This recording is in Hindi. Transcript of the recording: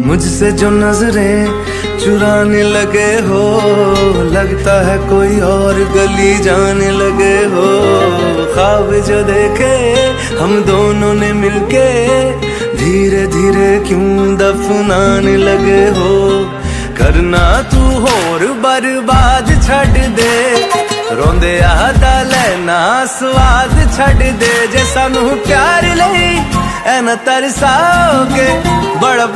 मुझसे जो नजरें चुराने लगे हो, लगता है कोई और गली जाने लगे हो। ख्वाब जो देखे हम दोनों ने मिलके, धीरे धीरे क्यों दफनाने लगे हो। करना तू होर बर्बाद छड़ दे, रोंदे आदा लेना स्वाद छड़ दे। जे सानू प्यार लई ऐ न तरसाओगे बड़ा